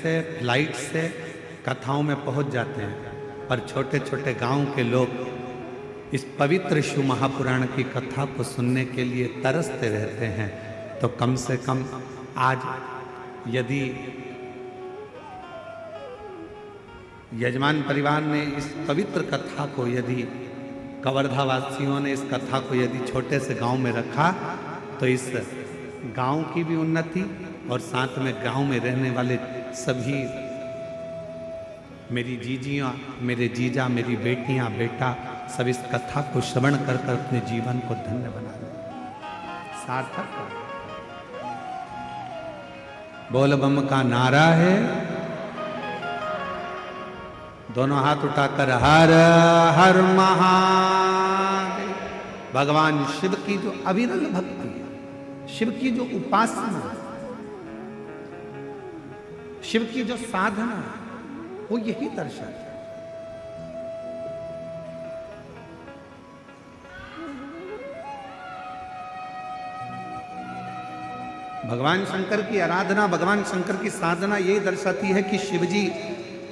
से, फ्लाइट से कथाओं में पहुंच जाते हैं, पर छोटे छोटे गांव के लोग इस पवित्र शिव महापुराण की कथा को सुनने के लिए तरसते रहते हैं। तो कम से कम आज यदि यजमान परिवार ने इस पवित्र कथा को, यदि कवर्धा वासियों ने इस कथा को यदि छोटे से गांव में रखा, तो इस गांव की भी उन्नति और साथ में गांव में रहने वाले सभी मेरी जीजियाँ, मेरे जीजा, मेरी बेटियां, बेटा सब इस कथा को श्रवण कर कर अपने जीवन को धन्य बना लें, सार्थक। बोल बम का नारा है, दोनों हाथ उठाकर हर हर महादेव। भगवान शिव की जो अविरल भक्ति है, शिव की जो उपासना है, शिव की जो साधना है, वो यही दर्शाता है। भगवान शंकर की आराधना, भगवान शंकर की साधना यही दर्शाती है कि शिवजी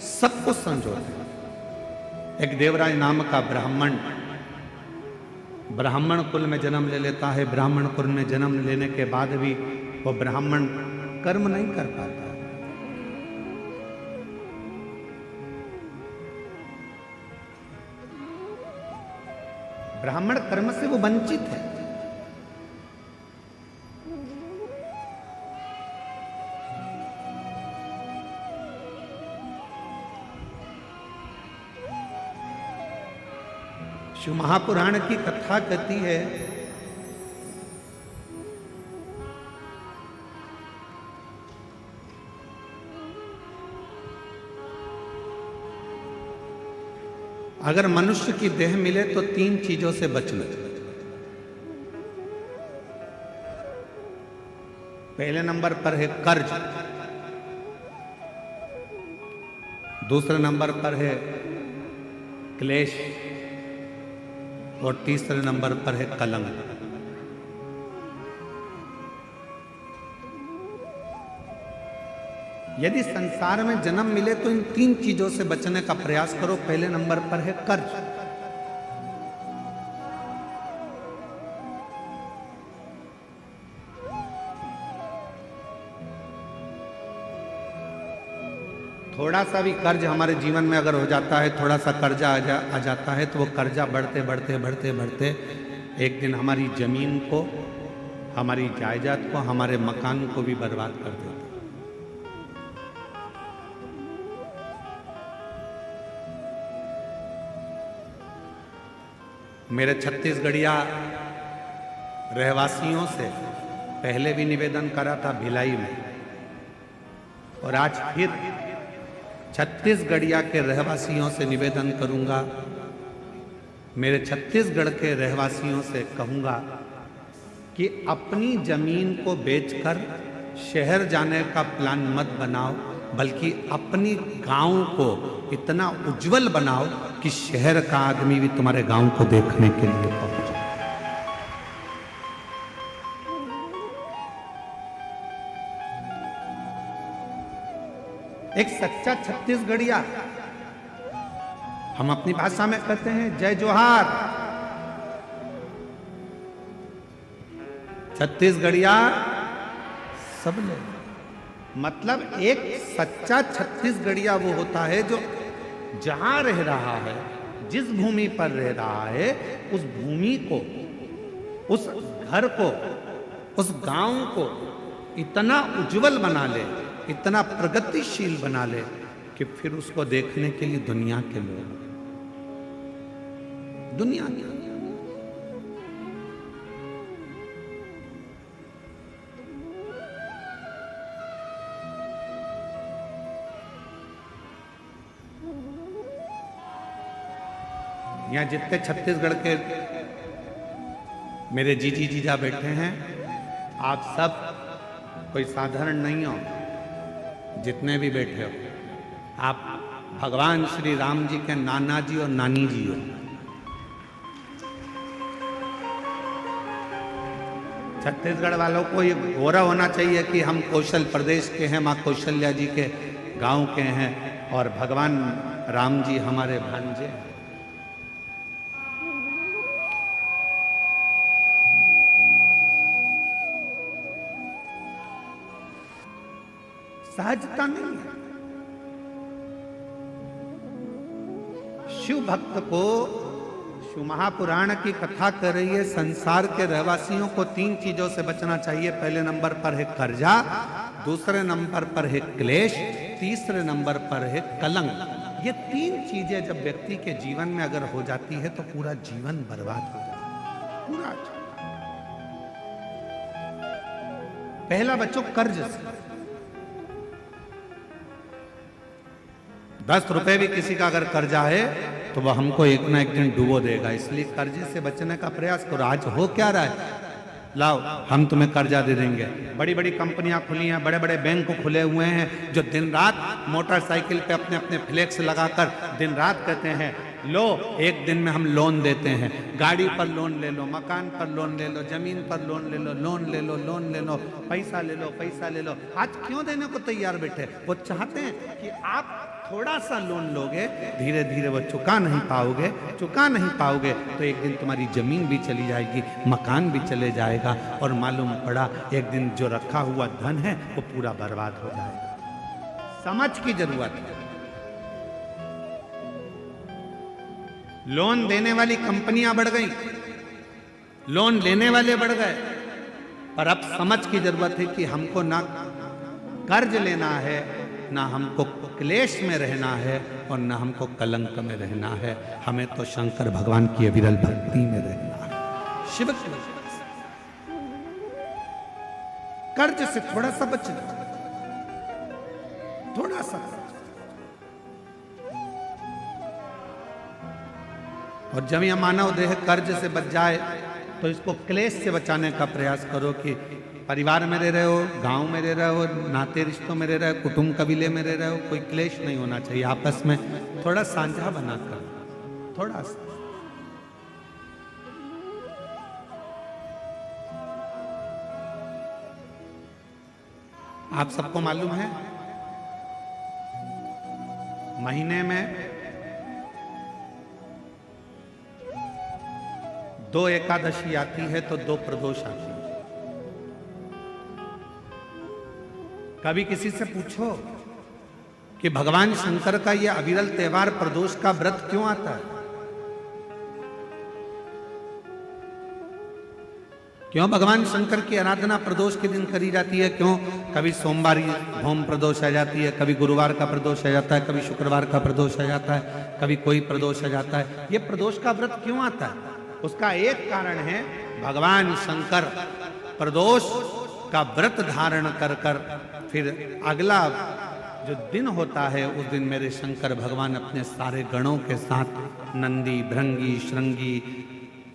सब कुछ संजोते हैं। एक देवराज नाम का ब्राह्मण कुल में जन्म ले लेता है। ब्राह्मण कुल में जन्म लेने के बाद भी वो ब्राह्मण कर्म नहीं कर पाता। ब्राह्मण कर्म से वो वंचित है। शिव महापुराण की कथा कहती है अगर मनुष्य की देह मिले तो 3 चीजों से बचना। पहले नंबर पर है कर्ज, दूसरे नंबर पर है क्लेश और तीसरे नंबर पर है कलंक। यदि संसार में जन्म मिले तो इन 3 चीजों से बचने का प्रयास करो। पहले नंबर पर है कर्ज। थोड़ा सा भी कर्ज हमारे जीवन में अगर हो जाता है, थोड़ा सा कर्जा आ जाता है, तो वो कर्जा बढ़ते बढ़ते बढ़ते बढ़ते एक दिन हमारी जमीन को, हमारी जायदाद को, हमारे मकान को भी बर्बाद कर देता है। मेरे छत्तीसगढ़िया रहवासियों से पहले भी निवेदन करा था भिलाई में, और आज फिर छत्तीसगढ़िया के रहवासियों से निवेदन करूंगा, मेरे छत्तीसगढ़ के रहवासियों से कहूंगा कि अपनी जमीन को बेचकर शहर जाने का प्लान मत बनाओ, बल्कि अपनी गांव को इतना उज्जवल बनाओ कि शहर का आदमी भी तुम्हारे गांव को देखने के लिए पहुंचे। एक सच्चा छत्तीसगढ़िया, हम अपनी भाषा में कहते हैं जय जोहार। छत्तीसगढ़िया सब ले, मतलब एक सच्चा छत्तीसगढ़िया वो होता है जो जहां रह रहा है, जिस भूमि पर रह रहा है, उस भूमि को, उस घर को, उस गांव को इतना उज्जवल बना ले, इतना प्रगतिशील बना ले कि फिर उसको देखने के लिए दुनिया के लोग, दुनिया के यहाँ जितने छत्तीसगढ़ के मेरे जीजी जीजा बैठे हैं, आप सब कोई साधारण नहीं हो। जितने भी बैठे हो, आप भगवान श्री राम जी के नाना जी और नानी जी हो। छत्तीसगढ़ वालों को ये गौरव होना चाहिए कि हम कौशल प्रदेश के हैं, माँ कौशल्या जी के गांव के हैं और भगवान राम जी हमारे भांजे हैं। सहजता नहीं है। शिव भक्त को शिव महापुराण की कथा कर रही है, संसार के रहवासियों को 3 चीजों से बचना चाहिए। पहले नंबर पर है कर्जा, दूसरे नंबर पर है क्लेश, तीसरे नंबर पर है कलंक। ये 3 चीजें जब व्यक्ति के जीवन में अगर हो जाती है तो पूरा जीवन बर्बाद हो जाता है, पूरा। पहला बच्चों कर्ज से। 10 रुपए भी किसी का अगर कर्जा है तो वह हमको एक ना एक दिन डुबो देगा, इसलिए कर्जे से बचने का प्रयास करो। आज हो क्या रहा है, लाओ हम तुम्हें कर्जा दे देंगे। बड़ी बड़ी कंपनियां खुली हैं, बड़े बड़े बैंक खुले हुए हैं, जो दिन रात मोटरसाइकिल पे अपने अपने फ्लेक्स लगाकर दिन रात कहते हैं लो एक दिन में हम लोन देते हैं। गाड़ी पर लोन ले लो, मकान पर लोन ले लो, जमीन पर लोन ले लो, लोन ले लो, लोन ले लो, पैसा ले लो, पैसा ले लो। आज क्यों देने को तैयार बैठे? वो चाहते हैं कि आप थोड़ा सा लोन लोगे, धीरे धीरे वो चुका नहीं पाओगे तो एक दिन तुम्हारी जमीन भी चली जाएगी, मकान भी चले जाएगा, और मालूम पड़ा एक दिन जो रखा हुआ धन है वो पूरा बर्बाद हो जाएगा। समझ की जरूरत है। लोन देने वाली कंपनियां बढ़ गई, लोन लेने वाले बढ़ गए, पर अब समझ की जरूरत है कि हमको ना कर्ज लेना है, ना हमको क्लेश में रहना है, और ना हमको कलंक में रहना है। हमें तो शंकर भगवान की अविरल भक्ति में रहना है, शिव की। कर्ज से थोड़ा सा बच जाओ, थोड़ा सा। और जब यह मानव देह कर्ज से बच जाए तो इसको क्लेश से बचाने का प्रयास करो कि परिवार में रह रहे हो, गांव में रह रहे हो, नाते रिश्तों में रह रहे हो, कुटुंब कबीले में रह रहे हो, कोई क्लेश नहीं होना चाहिए। आपस में थोड़ा साझा बनाकर, थोड़ा सा। आप सबको मालूम है महीने में 2 एकादशी आती है तो 2 प्रदोष आती है। कभी किसी से पूछो कि भगवान शंकर का यह अविरल त्योहार प्रदोष का व्रत क्यों आता है? क्यों भगवान शंकर की आराधना प्रदोष के दिन करी जाती है? क्यों कभी सोमवार होम प्रदोष आ जाती है, कभी गुरुवार का प्रदोष आ जाता है, कभी शुक्रवार का प्रदोष आ जाता है, कभी कोई प्रदोष आ जाता है। ये प्रदोष का व्रत क्यों आता है? उसका एक कारण है, भगवान शंकर प्रदोष का व्रत धारण कर कर फिर अगला जो दिन होता है उस दिन मेरे शंकर भगवान अपने सारे गणों के साथ नंदी, भृंगी, श्रृंगी,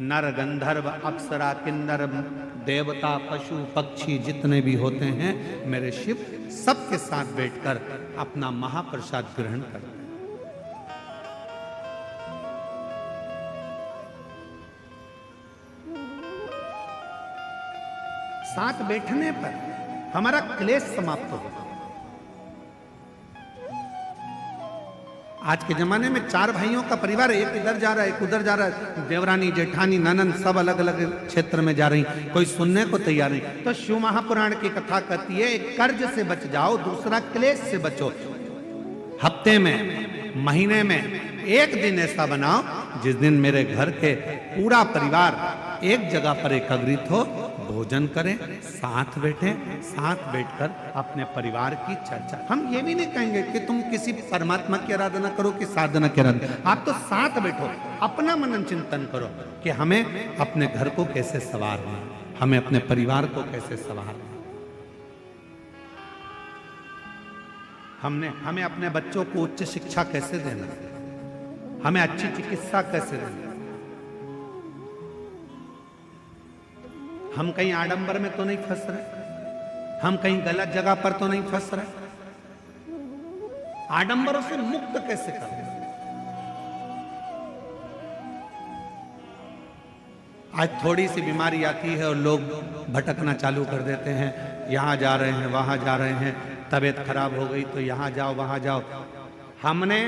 नर, गंधर्व, अप्सरा, किन्नर, देवता, पशु, पक्षी जितने भी होते हैं मेरे शिव सबके साथ बैठकर अपना महाप्रसाद ग्रहण करते हैं। साथ बैठने पर हमारा क्लेश समाप्त होगा। आज के जमाने में 4 भाइयों का परिवार, एक इधर जा रहा है, एक उधर जा रहा है, देवरानी, जेठानी, ननंद सब अलग अलग क्षेत्र में जा रही, कोई सुनने को तैयार नहीं। तो शिव महापुराण की कथा कहती है एक कर्ज से बच जाओ, दूसरा क्लेश से बचो। हफ्ते में, महीने में एक दिन ऐसा बनाओ जिस दिन मेरे घर के पूरा परिवार एक जगह पर एकत्रित हो, भोजन करें, साथ बैठें, साथ बैठकर अपने परिवार की चर्चा। हम ये भी नहीं कहेंगे कि तुम किसी परमात्मा की आराधना करो कि साधना की आराधना, आप तो साथ बैठो, अपना मनन चिंतन करो कि हमें अपने घर को कैसे संवारना, हमें अपने परिवार को कैसे संवारना, हमें अपने बच्चों को उच्च शिक्षा कैसे देना, हमें अच्छी चिकित्सा कैसे देना। हम कहीं आडंबर में तो नहीं फंस रहे, हम कहीं गलत जगह पर तो नहीं फंस रहे, आडंबरों से मुक्त कैसे करें। आज थोड़ी सी बीमारी आती है और लोग भटकना चालू कर देते हैं, यहां जा रहे हैं, वहां जा रहे हैं, तबीयत खराब हो गई तो यहाँ जाओ वहाँ जाओ। हमने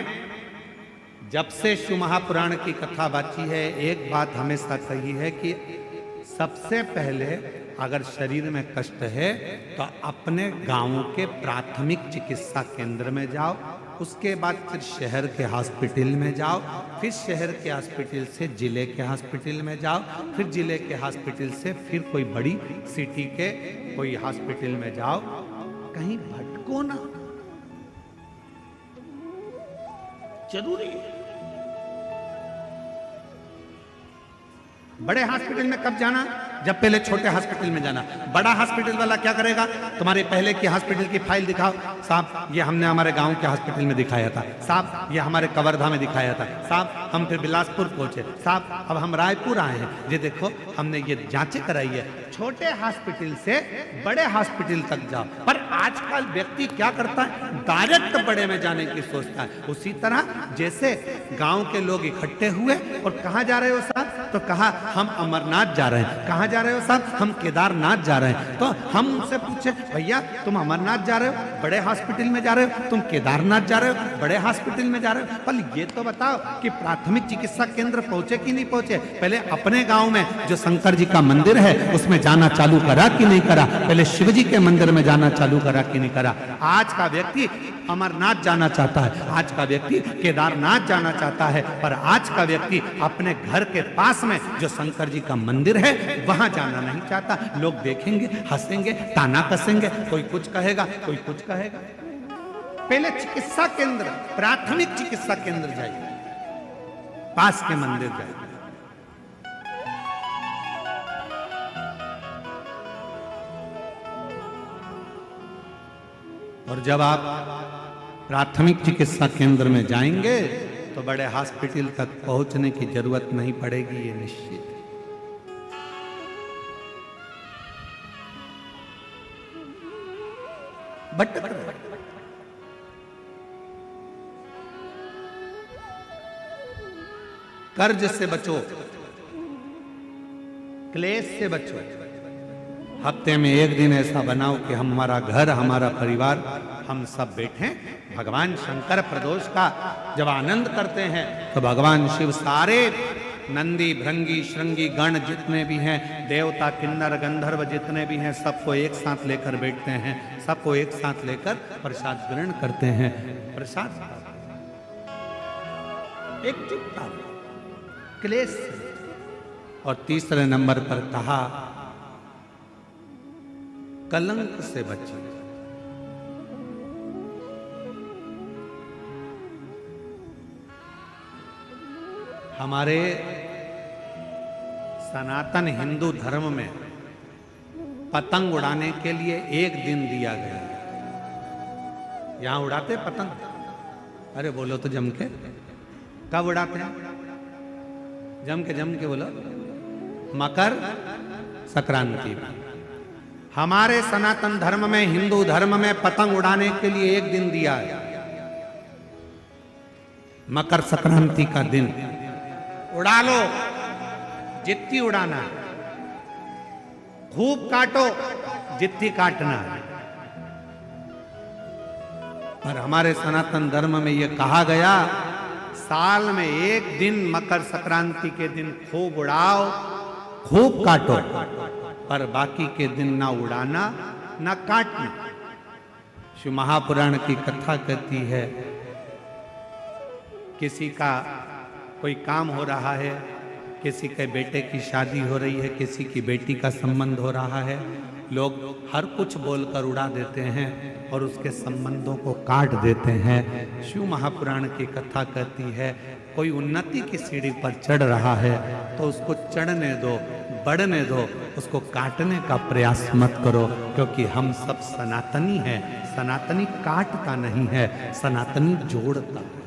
जब से शिव महापुराण की कथा बाची है, एक बात हमेशा कही है कि सबसे पहले अगर शरीर में कष्ट है तो अपने गांव के प्राथमिक चिकित्सा केंद्र में जाओ, उसके बाद फिर शहर के हॉस्पिटल में जाओ, फिर शहर के हॉस्पिटल से जिले के हॉस्पिटल में जाओ, फिर जिले के हॉस्पिटल से फिर कोई बड़ी सिटी के कोई हॉस्पिटल में जाओ। कहीं भटको ना, जरूरी है। बड़े हॉस्पिटल में कब जाना? जब पहले छोटे हॉस्पिटल में जाना। बड़ा हॉस्पिटल वाला क्या करेगा? तुम्हारे पहले की हॉस्पिटल की फाइल दिखाओ, साहब ये हमने हमारे गांव के हॉस्पिटल में दिखाया था, साहब ये हमारे कवर्धा में दिखाया था, साहब हम फिर बिलासपुर पहुंचे, साहब अब हम रायपुर आए हैं, ये देखो हमने ये जांचें कराई है। छोटे हॉस्पिटल से बड़े हॉस्पिटल तक जाओ। पर आजकल व्यक्ति क्या करता है? डायरेक्ट बड़े में जाने की सोचता है। उसी तरह जैसे गांव के लोग इकट्ठे हुए और कहाँ जा रहे हो साहब? तो कहा हम अमरनाथ जा रहे हैं। कहाँ जा रहे हो साहब? हम केदारनाथ जा रहे हैं। तो हम उनसे पूछे, भैया तुम अमरनाथ जा रहे हो, बड़े हॉस्पिटल में जा रहे हो, तुम केदारनाथ जा रहे हो, बड़े हॉस्पिटल में जा रहे हो, पर ये तो बताओ कि प्राथमिक चिकित्सा केंद्र पहुंचे कि नहीं पहुंचे? पहले अपने गांव में जो शंकर जी का मंदिर है उसमें जाना चालू करा कि नहीं करा? पहले शिव जी के मंदिर में जाना चालू करा कि नहीं करा? आज का व्यक्ति अमरनाथ जाना चाहता है, आज का व्यक्ति केदारनाथ जाना चाहता है, पर आज का व्यक्ति अपने घर के पास में जो शंकर जी का मंदिर है वहां जाना नहीं चाहता। लोग देखेंगे, हंसेंगे, ताना कसेंगे, कोई कुछ कहेगा, कोई कुछ कहेगा। पहले चिकित्सा केंद्र, प्राथमिक चिकित्सा केंद्र जाइए, पास के मंदिर जाइए। और जब आप प्राथमिक चिकित्सा केंद्र में जाएंगे तो बड़े हॉस्पिटल तक पहुंचने की जरूरत नहीं पड़ेगी, ये निश्चित। भटक रहे, कर्ज से बचो, क्लेश से बचो। हफ्ते में एक दिन ऐसा बनाओ कि हमारा घर, हमारा परिवार, हम सब बैठे भगवान शंकर प्रदोष का जब आनंद करते हैं तो भगवान शिव सारे नंदी, भृंगी, श्रृंगी गण जितने भी हैं, देवता, किन्नर, गंधर्व जितने भी हैं, सबको एक साथ लेकर बैठते हैं, सबको एक साथ लेकर प्रसाद ग्रहण करते हैं। प्रसाद एकजुटता, क्लेश। और तीसरे नंबर पर कहा कलंक से बचिए। हमारे सनातन हिंदू धर्म में पतंग उड़ाने के लिए एक दिन दिया गया। यहां उड़ाते पतंग? अरे बोलो तो जम के। कब उड़ाते हैं? जम के बोलो। मकर संक्रांति में। हमारे सनातन धर्म में, हिंदू धर्म में पतंग उड़ाने के लिए एक दिन दिया है, मकर संक्रांति का दिन। उड़ा लो जितनी उड़ाना है, खूब काटो जितनी काटना है। पर हमारे सनातन धर्म में यह कहा गया, साल में एक दिन मकर संक्रांति के दिन खूब उड़ाओ, खूब काटो, पर बाकी के दिन ना उड़ाना ना काटना। शिव महापुराण की कथा कहती है, किसी का कोई काम हो रहा है, किसी के बेटे की शादी हो रही है, किसी की बेटी का संबंध हो रहा है, लोग हर कुछ बोलकर उड़ा देते हैं और उसके संबंधों को काट देते हैं। शिव महापुराण की कथा कहती है, कोई उन्नति की सीढ़ी पर चढ़ रहा है तो उसको चढ़ने दो, बढ़ने दो, उसको काटने का प्रयास मत करो, क्योंकि हम सब सनातनी हैं। सनातनी काटता नहीं है, सनातनी जोड़ता है।